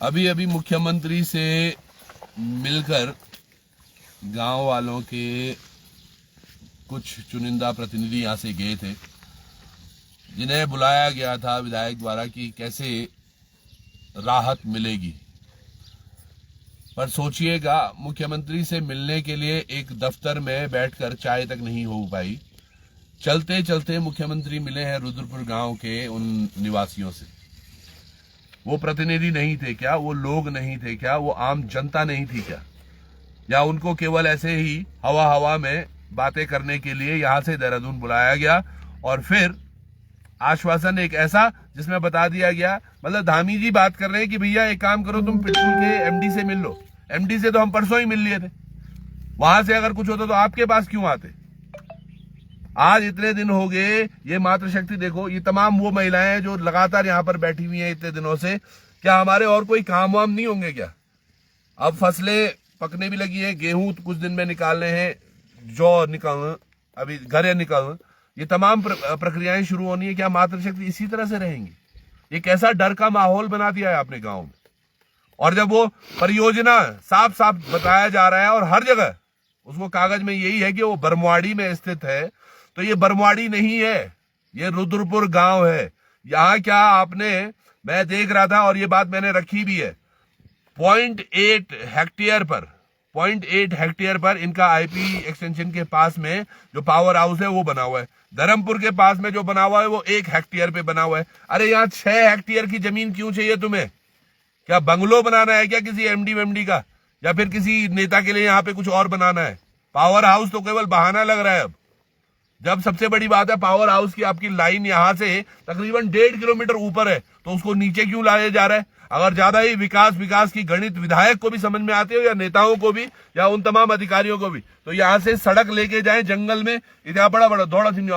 अभी अभी मुख्यमंत्री से मिलकर गांव वालों के कुछ चुनिंदा प्रतिनिधि यहां से गए थे, जिन्हें बुलाया गया था विधायक द्वारा कि कैसे राहत मिलेगी। पर सोचिएगा, मुख्यमंत्री से मिलने के लिए एक दफ्तर में बैठकर चाय तक नहीं हो पाई। चलते चलते मुख्यमंत्री मिले हैं रुद्रपुर गांव के उन निवासियों से। वो प्रतिनिधि नहीं थे क्या? वो लोग नहीं थे क्या? वो आम जनता नहीं थी क्या? या उनको केवल ऐसे ही हवा में बातें करने के लिए यहां से देहरादून बुलाया गया और फिर आश्वासन एक ऐसा जिसमें बता दिया गया, मतलब धामी जी बात कर रहे हैं कि भैया एक काम करो, तुम पिटूल के एमडी से मिल लो। एमडी से तो हम परसों ही मिल लिए थे, वहां से अगर कुछ होता तो आपके पास क्यों आते? आज इतने दिन हो गए, ये मातृशक्ति देखो, ये तमाम वो महिलाएं जो लगातार यहाँ पर बैठी हुई हैं इतने दिनों से, क्या हमारे और कोई काम वाम नहीं होंगे क्या? अब फसलें पकने भी लगी है, गेहूं कुछ दिन में निकालने हैं, जौ निकाल, अभी घरे निकाल, ये तमाम प्रक्रियाएं शुरू होनी है। क्या मातृशक्ति इसी तरह से रहेंगी? ये कैसा डर का माहौल बना दिया है आपने गांव में। और जब वो परियोजना साफ साफ बताया जा रहा है और हर जगह उसको कागज में यही है कि वो बरमवाड़ी में स्थित है, तो ये बरमवाड़ी नहीं है, ये रुद्रपुर गांव है। यहाँ क्या आपने, मैं देख रहा था और ये बात मैंने रखी भी है, 0.8 हेक्टेयर पर इनका आईपी एक्सटेंशन के पास में जो पावर हाउस है वो बना हुआ है। धर्मपुर के पास में जो बना हुआ है वो 1 हेक्टेयर पे बना हुआ है। अरे यहाँ 6 हेक्टेयर की जमीन क्यों चाहिए तुम्हें? क्या बंगलो बनाना है क्या किसी एमडी का, या फिर किसी नेता के लिए यहाँ पे कुछ और बनाना है? पावर हाउस तो केवल बहाना लग रहा है अब। जब सबसे बड़ी बात है पावर हाउस की, आपकी लाइन यहां से तकरीबन 1.5 किलोमीटर ऊपर है, तो उसको नीचे क्यों लाया जा रहा है? अगर ज्यादा ही विकास की गणित विधायक को भी समझ में आती हो, या नेताओं को भी, या उन तमाम अधिकारियों को भी, तो यहां से सड़क लेके जाए जंगल में। इतना बड़ा दौड़ा सिंह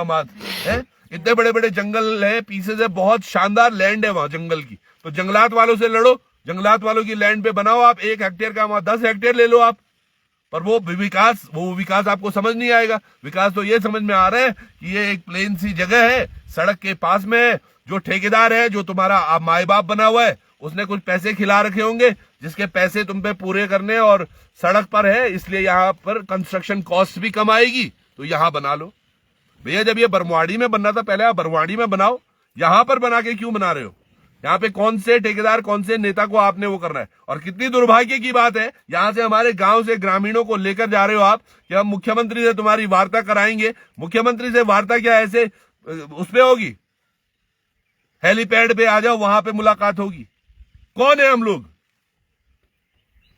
है, इतने बड़े बड़े जंगल है, पीछे से बहुत शानदार लैंड है वहां जंगल की, तो जंगलात वालों से लड़ो, जंगलात वालों की लैंड पे बनाओ आप 1 हेक्टेयर का, वहां 10 हेक्टेयर ले लो आप। पर वो विकास आपको समझ नहीं आएगा। विकास तो ये समझ में आ रहा है कि ये एक प्लेन सी जगह है, सड़क के पास में है, जो ठेकेदार है, जो तुम्हारा माए बाप बना हुआ है, उसने कुछ पैसे खिला रखे होंगे, जिसके पैसे तुम पे पूरे करने, और सड़क पर है इसलिए यहाँ पर कंस्ट्रक्शन कॉस्ट भी कम आएगी, तो यहाँ बना लो। भैया जब ये बरमवाड़ी में बनना था, पहले आप बरमवाड़ी में बनाओ, यहां पर बना के क्यों बना रहे हो? यहाँ पे कौन से ठेकेदार, कौन से नेता को आपने वो करना है? और कितनी दुर्भाग्य की बात है, यहां से हमारे गांव से ग्रामीणों को लेकर जा रहे हो आप कि हम मुख्यमंत्री से तुम्हारी वार्ता कराएंगे। मुख्यमंत्री से वार्ता क्या ऐसे उस पे होगी, हेलीपैड पे आ जाओ, वहां पे मुलाकात होगी? कौन है हम लोग?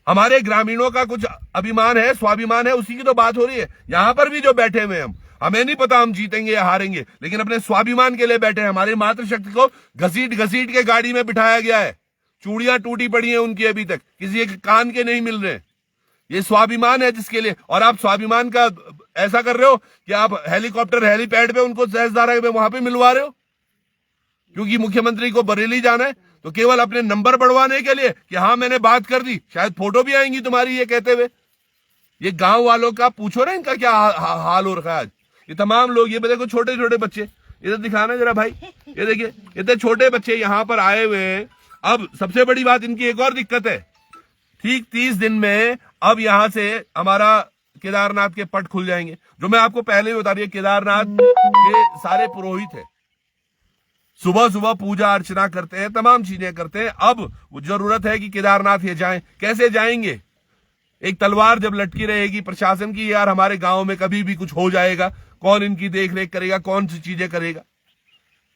हमारे ग्रामीणों का कुछ अभिमान है, स्वाभिमान है, उसी की तो बात हो रही है। यहां पर भी जो बैठे हुए हम, हमें नहीं पता हम जीतेंगे या हारेंगे, लेकिन अपने स्वाभिमान के लिए बैठे हैं। हमारी मातृशक्ति को घसीट के गाड़ी में बिठाया गया है, चूड़ियां टूटी पड़ी हैं उनकी, अभी तक किसी एक कान के नहीं मिल रहे। ये स्वाभिमान है जिसके लिए, और आप स्वाभिमान का ऐसा कर रहे हो कि आप हेलीकॉप्टर हेलीपैड पे उनको सहजधारा में वहां पे मिलवा रहे हो, क्योंकि मुख्यमंत्री को बरेली जाना है, तो केवल अपने नंबर बढ़वाने के लिए कि हाँ मैंने बात कर दी, शायद फोटो भी आएंगी तुम्हारी ये कहते हुए। ये गांव वालों का पूछो ना, इनका क्या हाल हो रखा है आज। ये तमाम लोग, ये देखो छोटे छोटे बच्चे, इधर दिखाना जरा भाई, ये देखिए इतने छोटे बच्चे यहाँ पर आए हुए हैं। अब सबसे बड़ी बात, इनकी एक और दिक्कत है, ठीक 30 दिन में अब यहां से हमारा केदारनाथ के पट खुल जाएंगे, जो मैं आपको पहले ही बता रही, केदारनाथ के सारे पुरोहित है, सुबह सुबह पूजा अर्चना करते हैं, तमाम चीजें करते हैं। अब जरूरत है कि केदारनाथ ये जाएं, कैसे जाएंगे? एक तलवार जब लटकी रहेगी प्रशासन की, यार हमारे गांव में कभी भी कुछ हो जाएगा, कौन इनकी देखरेख करेगा, कौन सी चीजें करेगा?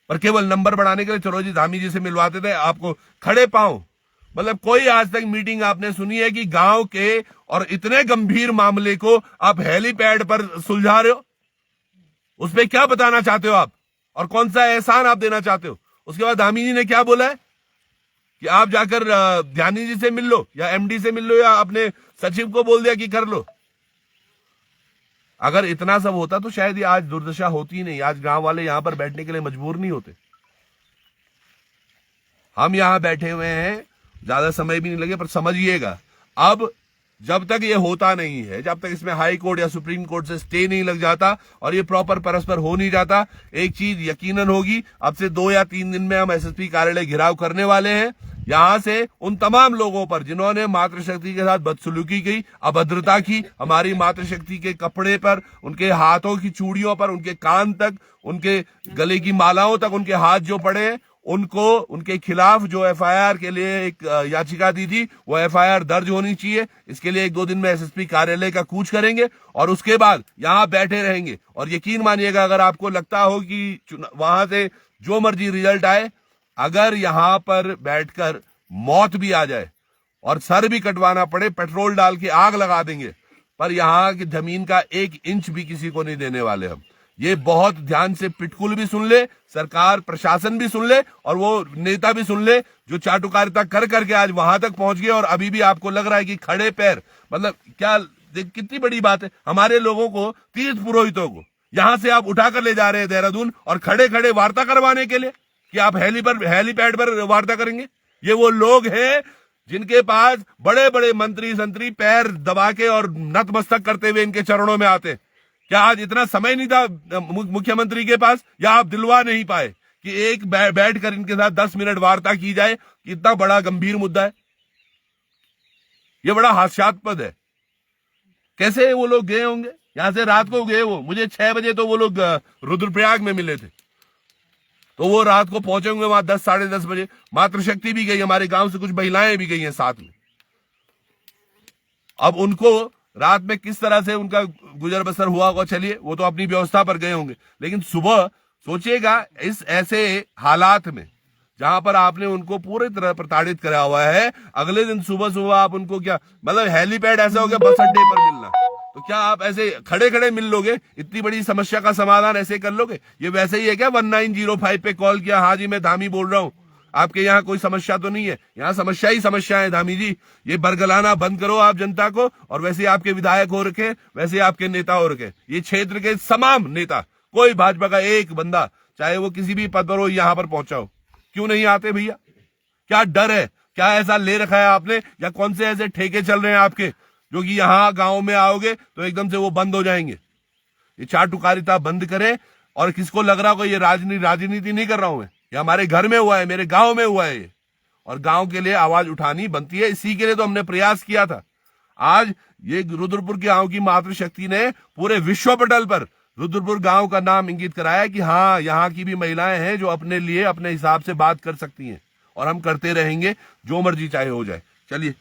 पर केवल नंबर बढ़ाने के लिए चलो जी धामी जी से मिलवाते थे आपको खड़े पांव। मतलब कोई आज तक मीटिंग आपने सुनी है कि गांव के और इतने गंभीर मामले को आप हेलीपैड पर सुलझा रहे हो? उस पर क्या बताना चाहते हो आप, और कौन सा एहसान आप देना चाहते हो? उसके बाद धामी जी ने क्या बोला है कि आप जाकर ध्यानी जी से मिल लो, या एमडी से मिल लो, या अपने सचिव को बोल दिया कि कर लो। अगर इतना सब होता तो शायद ये आज दुर्दशा होती नहीं, आज गांव वाले यहां पर बैठने के लिए मजबूर नहीं होते। हम यहां बैठे हुए हैं, ज्यादा समय भी नहीं लगे, पर समझिएगा अब जब तक ये होता नहीं है, जब तक इसमें हाई कोर्ट या सुप्रीम कोर्ट से स्टे नहीं लग जाता और ये प्रॉपर परस्पर हो नहीं जाता, एक चीज यकीनन होगी, अब से 2 या 3 दिन में हम एसएसपी कार्यालय घेराव करने वाले हैं। यहां से उन तमाम लोगों पर जिन्होंने मातृशक्ति के साथ बदसलूकी की, अभद्रता की, हमारी मातृशक्ति के कपड़े पर, उनके हाथों की चूड़ियों पर, उनके कान तक, उनके गले की मालाओं तक उनके हाथ जो पड़े हैं, उनको, उनके खिलाफ जो एफआईआर के लिए एक याचिका दी थी, वो एफआईआर दर्ज होनी चाहिए। इसके लिए 1-2 दिन में एसएसपी कार्यालय का कूच करेंगे और उसके बाद यहां बैठे रहेंगे। और यकीन मानिएगा, अगर आपको लगता हो कि वहां से जो मर्जी रिजल्ट आए, अगर यहां पर बैठकर मौत भी आ जाए और सर भी कटवाना पड़े, पेट्रोल डाल के आग लगा देंगे, पर यहां की जमीन का 1 इंच भी किसी को नहीं देने वाले हम। ये बहुत ध्यान से पिटकुल भी सुन ले, सरकार प्रशासन भी सुन ले और वो नेता भी सुन ले जो चाटुकारिता कर करके आज वहां तक पहुंच गए और अभी भी आपको लग रहा है कि खड़े पैर, मतलब क्या, कितनी बड़ी बात है। हमारे लोगों को, तीर्थ पुरोहितों को यहां से आप उठाकर ले जा रहे हैं देहरादून और खड़े खड़े वार्ता करवाने के लिए कि आप हेलीपैड पर वार्ता करेंगे। ये वो लोग हैं जिनके पास बड़े बड़े मंत्री संतरी पैर दबा के और नतमस्तक करते हुए इनके चरणों में आते। क्या आज इतना समय नहीं था मुख्यमंत्री के पास, या आप दिलवा नहीं पाए कि एक बैठकर इनके साथ 10 मिनट वार्ता की जाए? इतना बड़ा गंभीर मुद्दा है, ये बड़ा हास्यास्पद है। कैसे वो लोग गए होंगे यहां से? रात को गए वो, मुझे 6 बजे तो वो लोग रुद्रप्रयाग में मिले थे, तो वो रात को पहुंचे होंगे वहां 10, साढ़े 10 बजे। मातृशक्ति भी गई, हमारे गांव से कुछ महिलाएं भी गई हैं साथ में। अब उनको रात में किस तरह से उनका गुजर बसर हुआ होगा, चलिए वो तो अपनी व्यवस्था पर गए होंगे, लेकिन सुबह सोचिएगा इस ऐसे हालात में जहां पर आपने उनको पूरी तरह प्रताड़ित करा हुआ है, अगले दिन सुबह सुबह आप उनको क्या, मतलब हेलीपैड ऐसा हो गया बस अड्डे पर मिलना, तो क्या आप ऐसे खड़े खड़े मिल लोगे? इतनी बड़ी समस्या का समाधान ऐसे कर लोगे? ये वैसे ही है क्या 1905 पे कॉल किया, हाँ जी मैं धामी बोल रहा हूं, आपके यहाँ कोई समस्या तो नहीं है? यहाँ समस्या ही समस्या है धामी जी। ये बरगलाना बंद करो आप जनता को, और वैसे आपके विधायक हो रखे, वैसे आपके नेता हो रखे, ये क्षेत्र के तमाम नेता, कोई भाजपा का एक बंदा चाहे वो किसी भी पद पर हो यहाँ पर पहुंचा हो, क्यों नहीं आते भैया? क्या डर है? क्या ऐसा ले रखा है आपने, या कौन से ऐसे ठेके चल रहे हैं आपके जो कि यहाँ गांव में आओगे तो एकदम से वो बंद हो जाएंगे? ये चाटुकारिता बंद करें। और किसको लग रहा हो ये राजनीति नहीं कर रहा हूं मैं, ये हमारे घर में हुआ है, मेरे गांव में हुआ है ये, और गांव के लिए आवाज उठानी बनती है। इसी के लिए तो हमने प्रयास किया था। आज ये रुद्रपुर के गांव की मातृशक्ति ने पूरे विश्व पटल पर रुद्रपुर गांव का नाम इंगित कराया कि हाँ, यहाँ की भी महिलाएं हैं जो अपने लिए अपने हिसाब से बात कर सकती हैं, और हम करते रहेंगे जो मर्जी चाहे हो जाए। चलिए।